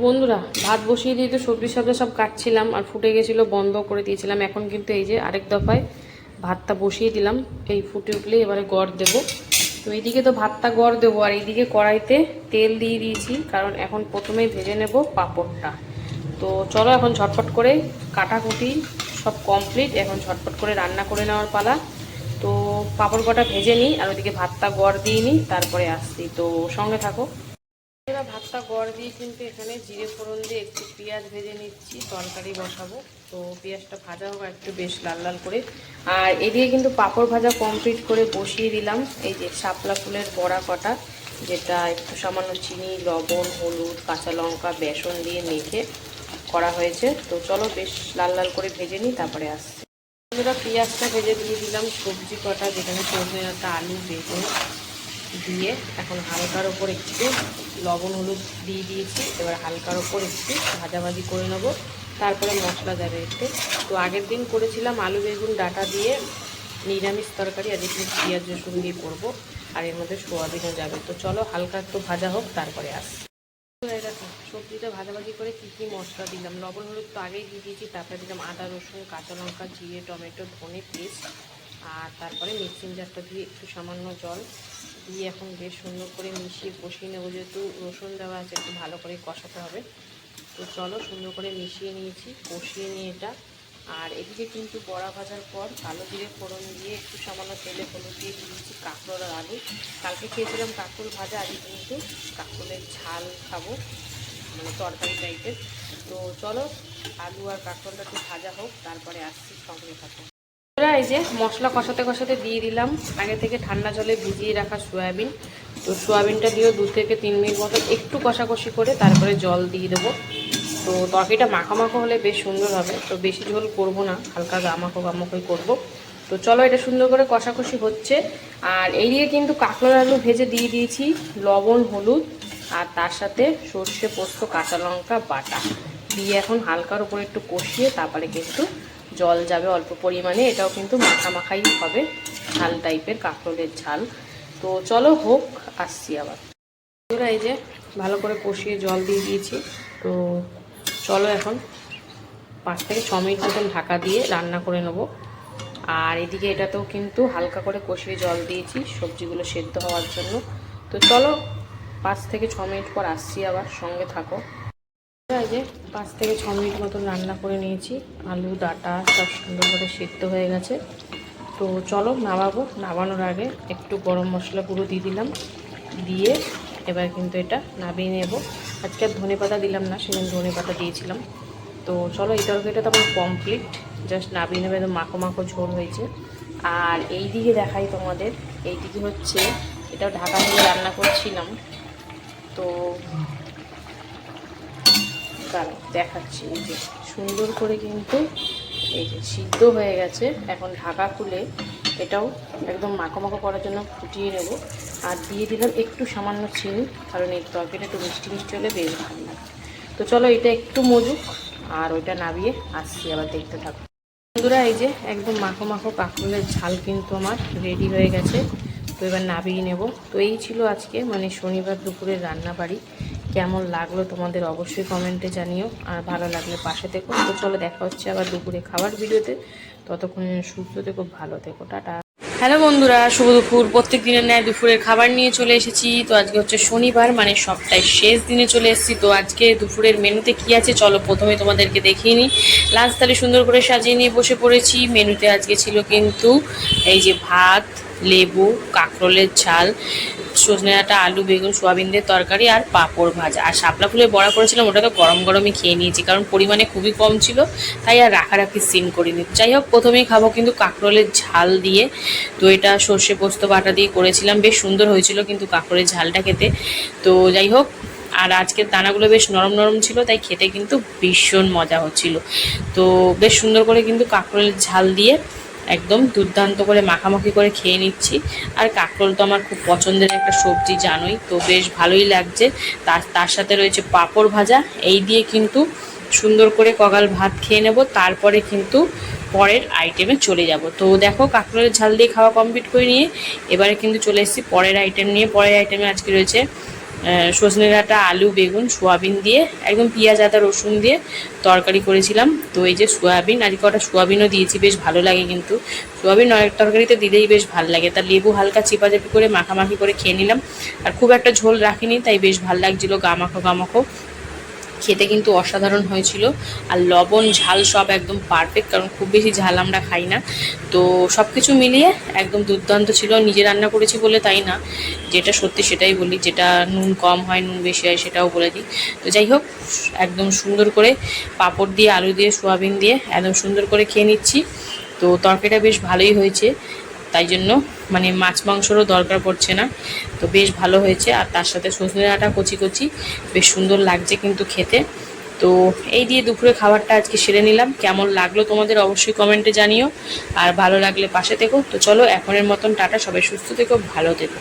বন্ধুরা ভাত বসিয়ে দিয়ে তো সবজি সবজি সব কাটছিলাম আর ফুটে গেছিলো, বন্ধ করে দিয়েছিলাম। এখন কিন্তু এই যে আরেক দফায় ভাতটা বসিয়ে দিলাম। এই ফুটে উঠলে এবারে গড় দেবো। তো এইদিকে তো ভাতটা গড় দেবো আর এইদিকে কড়াইতে তেল দিয়ে দিয়েছি, কারণ এখন প্রথমেই ভেজে নেব পাঁপড়টা। তো চলো এখন ঝটপট করে কাটাকুটি সব কমপ্লিট, এখন ঝটপট করে রান্না করে নেওয়ার পালা। তো পাঁপড় কটা ভেজে নিই আর ওইদিকে ভাতটা গড় দিয়ে নিই, তারপরে আসছি। তো সঙ্গে থাকো। ভাতটা গড় দিয়ে কিন্তু এখানে জিরে ফোড়ন দিয়ে একটু পেঁয়াজ ভেজে নিচ্ছি, তরকারি বসাবো। তো পেঁয়াজটা ভাজা হোক একটু বেশ লাল লাল করে। আর এদিকে কিন্তু পাঁপড় ভাজা কমপ্লিট করে বসিয়ে দিলাম। এই যে শাপলা ফুলের বড়া কটা, যেটা একটু সামান্য চিনি, লবণ, হলুদ, কাঁচা লঙ্কা, বেসন দিয়ে মেখে করা হয়েছে। তো চলো বেশ লাল লাল করে ভেজে নিই, তারপরে আসছি। বন্ধুরা পেঁয়াজটা ভেজে দিয়ে দিলাম, সবজি কটা যেখানে সজনে ডাঁটা, আলু, বেগুন দিয়ে এখন হালকার ওপর একটু লবণ হলুদ দিয়ে দিয়েছি। এবার হালকার ওপর একটু ভাজাভাজি করে নেব, তারপরে মশলা যাবে এতে। তো আগের দিন করেছিলাম আলু বেগুন ডাঁটা দিয়ে নিরামিষ তরকারি, আজ একটু পেঁয়াজ রসুন দিয়ে করবো, আর এর মধ্যে সোয়াবিনও যাবে। তো চলো হালকা একটু ভাজা হোক, তারপরে আসি। দেখো সবজিটা ভাজাভাজি করে কী কী মশলা দিলাম। লবণ হলুদ তো আগেই দিয়ে দিয়েছি, তারপরে দিলাম আদা রসুন, কাঁচা লঙ্কা, জিরে, টমেটো, ধনে পেস্ট, আর তারপরে মিক্সিং জারটা দিয়ে একটু সামান্য জল দিয়ে এখন বেশ সুন্দর করে মিশিয়ে কষিয়ে নেবো। যেহেতু রসুন দেওয়া আছে একটু ভালো করে কষাতে হবে। তো চলো সুন্দর করে মিশিয়ে নিয়েছি, কষিয়ে নিয়ে এটা। আর এদিকে কিন্তু বড়া ভাজার পর কালো জিরে ফোড়ন দিয়ে একটু সামান্য তেলে হলুদ দিয়ে দিয়েছি কাঁকরোল আর আলু। কালকে খেয়েছিলাম কাঁকরোল ভাজা, আজকে কিন্তু কাঁকরোলের ঝাল খাবো, মানে তরকারি টাইপের। তো চলো আলু আর কাঁকরোলটা একটু ভাজা হোক, তারপরে আসছি, সঙ্গে থাকো। এই যে মশলা কষাতে কষাতে দিয়ে দিলাম আগে থেকে ঠান্ডা জলে ভিজিয়ে রাখা সয়াবিন। তো সয়াবিনটা দিয়েও 2 থেকে 3 মিনিট মতো একটু কষাকষি করে তারপরে জল দিয়ে দেবো। তো তরকারিটা মাখামাখো হলে বেশ সুন্দর হবে। তো বেশি ঝোল করব না, হালকা গামাখোই করবো। তো চলো এটা সুন্দর করে কষাকষি হচ্ছে। আর এই দিকে কিন্তু কাঁকড়ার আলু ভেজে দিয়ে দিয়েছি, লবণ হলুদ আর তার সাথে সর্ষে পোস্ত কাঁচা লঙ্কা বাটা দিয়ে এখন হালকার উপরে একটু কষিয়ে তারপরে কিন্তু জল যাবে অল্প পরিমাণে। এটাও কিন্তু মাখাই হবে, ঝাল টাইপের কাঁকরোলের ঝাল। তো চলো হোক, আসছি আবার। এই যে ভালো করে কষিয়ে জল দিয়ে দিয়েছি। তো চলো এখন 5 থেকে 6 মিনিট মতন ঢাকা দিয়ে রান্না করে নেব। আর এদিকে এটাতেও কিন্তু হালকা করে কষিয়ে জল দিয়েছি সবজিগুলো সেদ্ধ হওয়ার জন্য। তো চলো 5 থেকে 6 মিনিট পর আসছি আবার, সঙ্গে থাকো। এই যে 5 থেকে 6 মিনিট মতন রান্না করে নিয়েছি, আলু ডাঁটা সব সুন্দর করে সেদ্ধ হয়ে গেছে। তো চলো নামাবো। নামানোর আগে একটু গরম মশলা গুঁড়ো দিয়ে দিলাম, দিয়ে এবার কিন্তু এটা নামিয়ে নেব। আজকে আর ধনে পাতা দিলাম না, সেদিন ধনে পাতা দিয়েছিলাম। তো চলো এই তরকারিটা তো আমার কমপ্লিট, জাস্ট নামিয়ে নেবে, একদম মাখো মাখো ঝোল হয়েছে। আর এই দিকে দেখাই তোমাদের, এই দিকে হচ্ছে এটাও ঢাকা দিয়ে রান্না করছিলাম। তো দেখাচ্ছি, এই যে সুন্দর করে কিন্তু এই যে সিদ্ধ হয়ে গেছে। এখন ঢাকা খুলে এটাও একদম মাখো মাখো করার জন্য ফুটিয়ে নেব। আর দিয়ে দিলাম একটু সামান্য চিনি, কারণ এই তরকারিটা একটু মিষ্টি মিষ্টি হলে বেশ ভালো লাগে। তো চলো এটা একটু মজুক, আর ওইটা নামিয়ে আসছি আবার, দেখতে থাকো। বন্ধুরা এই যে একদম মাখো মাখো কাঁকরোলের ঝাল কিন্তু আমার রেডি হয়ে গেছে। তো এবার নামিয়ে নেব। তো এই ছিল আজকে মানে শনিবার দুপুরের রান্নাবাড়ি। কেমন লাগলো তোমাদের অবশ্যই কমেন্টে জানিও, আর ভালো লাগলে পাশে থেকো। তো চলো দেখা হচ্ছে আবার দুপুরে খাবার ভিডিওতে। ততক্ষণ সুস্থ থেকো, ভালো থেকো, টাটা। হ্যালো বন্ধুরা, শুভ দুপুর। প্রত্যেক দিনের ন্যায় দুপুরের খাবার নিয়ে চলে এসেছি। তো আজকে হচ্ছে শনিবার, মানে সপ্তাহের শেষ দিনে চলে এসেছি। তো আজকে দুপুরের মেনুতে কি আছে চলো প্রথমে তোমাদেরকে দেখিয়ে নিই। লাঞ্চ থালি সুন্দর করে সাজিয়ে নিয়ে বসে পড়েছি। মেনুতে আজকে ছিল কিন্তু এই যে ভাত, লেবু, কাঁকরোলের ঝাল, সজনে ডাঁটা, আলু বেগুন সোয়াবিন দিয়ে তরকারি, আর পাঁপড় ভাজা। আর শাপলা ফুলের বড়া করেছিলাম, ওটা তো গরম গরমই খেয়ে নিয়েছি, কারণ পরিমাণে খুবই কম ছিল, তাই আর রাখারাখি সিন করিনি। যাই হোক প্রথমেই খাবো কিন্তু কাঁকরোলের ঝাল দিয়ে। তো এটা সর্ষে পোস্ত বাটা দিয়ে করেছিলাম, বেশ সুন্দর হয়েছিল কিন্তু কাঁকরোলের ঝালটা খেতে। তো যাই হোক, আর আজকের দানাগুলো বেশ নরম নরম ছিল, তাই খেতে কিন্তু ভীষণ মজা হচ্ছিল। তো বেশ সুন্দর করে কিন্তু কাঁকরোলের ঝাল দিয়ে একদম দুর্দান্ত করে মাখামাখি করে খেয়ে নিচ্ছি। আর কাঁকরোল তো আমার খুব পছন্দের একটা সবজি জানোই, তো বেশ ভালোই লাগছে। তার সাথে রয়েছে পাঁপড় ভাজা। এই দিয়ে কিন্তু সুন্দর করে কগাল ভাত খেয়ে নেব, তারপরে কিন্তু পরের আইটেমে চলে যাব। তো দেখো কাঁকরোলের ঝাল দিয়ে খাওয়া কমপ্লিট করে নিয়ে এবারে কিন্তু চলে এসেছি পরের আইটেম নিয়ে। পরের আইটেমে আজকে রয়েছে সজনে ডাঁটা, আলু, বেগুন, সোয়াবিন দিয়ে একদম পেঁয়াজ আদা রসুন দিয়ে তরকারি করেছিলাম। তো এই যে সোয়াবিন, আজকে কটা সোয়াবিনও দিয়েছি, বেশ ভালো লাগে কিন্তু সোয়াবিন অনেক তরকারিতে দিলেই বেশ ভালো লাগে। তার লেবু হালকা চিপাচাপি করে মাখামাখি করে খেয়ে নিলাম। আর খুব একটা ঝোল রাখিনি, তাই বেশ ভালো লাগছিলো, গামাখো গামাখো। খেতে কিন্তু অসাধারণ হয়েছিল। আর লবণ ঝাল সব একদম পারফেক্ট, কারণ খুব বেশি ঝাল আমরা খাই না। তো সব কিছু মিলিয়ে একদম দুর্দান্ত ছিল। নিজে রান্না করেছি বলে তাই না, যেটা সত্যি সেটাই বলি, যেটা নুন কম হয় নুন বেশি হয় সেটাও বলে দিই। তো যাই হোক, একদম সুন্দর করে পাঁপড় দিয়ে, আলু দিয়ে, সোয়াবিন দিয়ে একদম সুন্দর করে খেয়ে নিচ্ছি। তো তরকারিটা বেশ ভালোই হয়েছে, তাই জন্য মানে মাছ মাংসরও দরকার পড়ছে না। তো বেশ ভালো হয়েছে। আর তার সাথে সজনে ডাঁটা কচি কচি, বেশ সুন্দর লাগছে কিন্তু খেতে। তো এই দিয়ে দুপুরে খাবারটা আজকে সেরে নিলাম। কেমন লাগলো তোমাদের অবশ্যই কমেন্টে জানিও, আর ভালো লাগলে পাশে থেকো। তো চলো এখনের মতন টাটা, সবাই সুস্থ থেকো, ভালো থেকো।